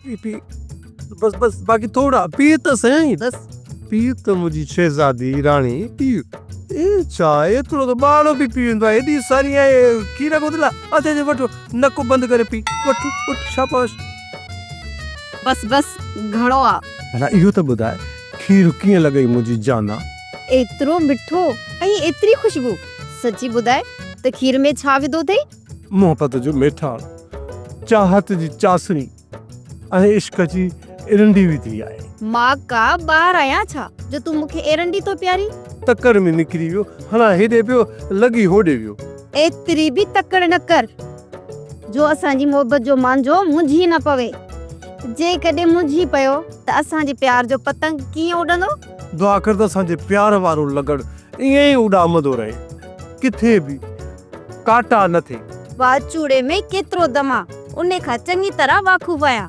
P बस बस बाकी थोड़ा P तो सही बस पी तो मुझी शहजादी रानी पी ए चाय थोड़ा तो बालो भी पींदा एडी सारी है कीरा गोदला अते वठो नको बंद करे पी वठ वठ शाबाश बस बस घणो आ ना इहो तो बुधाए खीर कीअं लॻई मुंहिंजी जाना एतिरो मिठो ऐं एतिरी खुशबू सची ॿुधाए त खीर में छा विधो अथई मोहब्बत जो मेठाण चाहत जी चासणी ऐं इश्क जी इरंडी विधी आहे मां का ॿाहिरि आहियां छा जो तूं मूंखे एरंडी तो प्यारी तकर में निकिरी वियो हणा हेॾे पियो लॻी होॾे वियो एतिरी बि तकड़ न कर जो असांजी मोहब्बत जो मांझो मुंझी न पवे जे कॾहिं मुंझी पियो त असांजे प्यार जो पतंग कीअं उॾंदो दुआ कर त असांजे प्यार वारो लॻड़ ईअं ई उॾामंदो रहे किथे बि काटा न थिए वाचूड़े में केतिरो दम आहे उन खां चङी तरह वाक़ुफ़ आहियां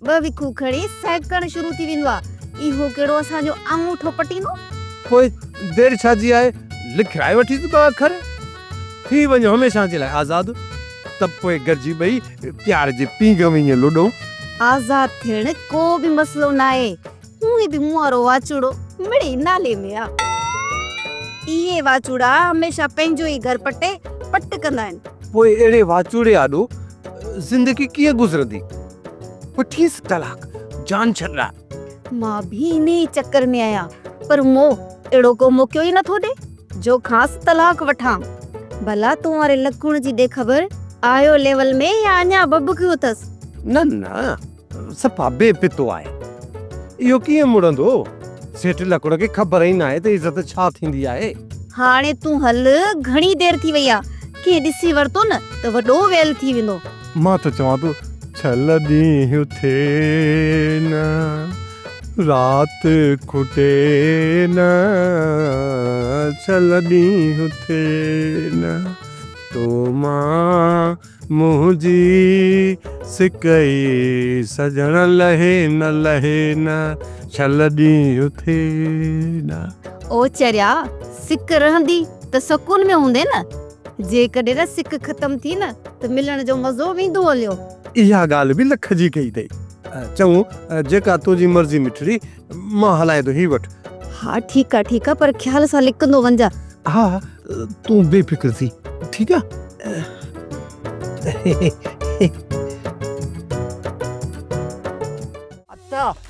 ॿ विखू खणी सहकण शुरू थी वेंदो आहे इहो कहिड़ो असांजो अंगूठो पटींदो पोइ देरि छाजी आहे लिखाए वठी तूं ॿ अखर थी वञो हमेशह जे लाइ आज़ादु त पोइ गॾिजी ॿई प्यार जे पींघ में ईअं लुॾो आज़ाद थियण को बि मसलो न आहे हूअं बि मूं वारो वाचूड़ो मिड़े नाले में आहे इहे वाचूड़ा हमेशह पंहिंजो ई घर पटे पट कंदा आहिनि पोइ अहिड़े वाचूड़े आॾो ज़िंदगी कीअं गुज़रंदी वठीस तलाक जान छॾा मां भी इन ई चक्कर में आहियां पर मो अहिड़ो को मौक़ो ई नथो ॾे जो ख़ासि तलाक वठां भला तूं वारे लकुण जी ॾे ख़बर आयो लेवल में या अञा बबकियो अथसि न न सफ़ा बेपितो आहे इहो कीअं मुड़ंदो सेठ लकुड़ खे ख़बर ई न आहे त इज़त छा थींदी आहे हाणे तूं हल घणी देरि थी वई आहे के ॾिसी वरितो न त वॾो वेल थी वेंदो मां त चवां थो छल ॾींहुं थिए न रात खुटे न छल ॾींहुं थिए न तो मां मुंहिंजी सिकई सजण लहे न छल ॾींहुं थिए न ओ चरिया सिक रहंदी त सुकून में हूंदे न जेकॾहिं न सिक ख़तम थी न त मिलण जो मज़ो वेंदो हलियो इहा ॻाल्हि बि लख जी कई अथई चऊं जेका तुंहिंजी मर्ज़ी मिठड़ी मां हलाए थो ही वठ हा ठीकु आहे पर ख़्याल सां लिकंदो वञा हा तूं बेफ़िक्र थी ठीकु आहे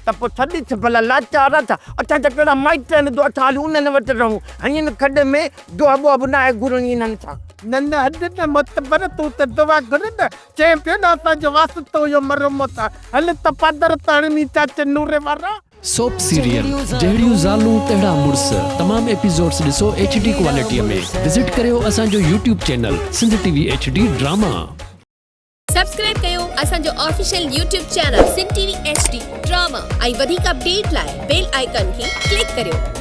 त पोइ छॾी भला लाचार था असांजा कहिड़ा माइट आहिनि दुआ थाली उन्हनि वटि रहूं ऐं हिन खॾे में दुआ बुआ बि न आहे घुरणी हिननि सां न हद न मत पर तूं त दुआ घुर न चए पियो न असांजो वास्तो हुयो मरमत हल त पादर ताणी चाचे नूरे वारा सोप सीरियल जहिड़ियूं ज़ालूं तहिड़ा मुड़ुस तमाम एपिसोड्स ॾिसो HD क्वालिटीअ में विज़िट करियो असांजो YouTube channel Sindh TV HD drama subscribe कयो असांजो official YouTube channel Sindh TV HD drama ऐं वधीक अपडेट लाइ बेल आइकन खे क्लिक करियो।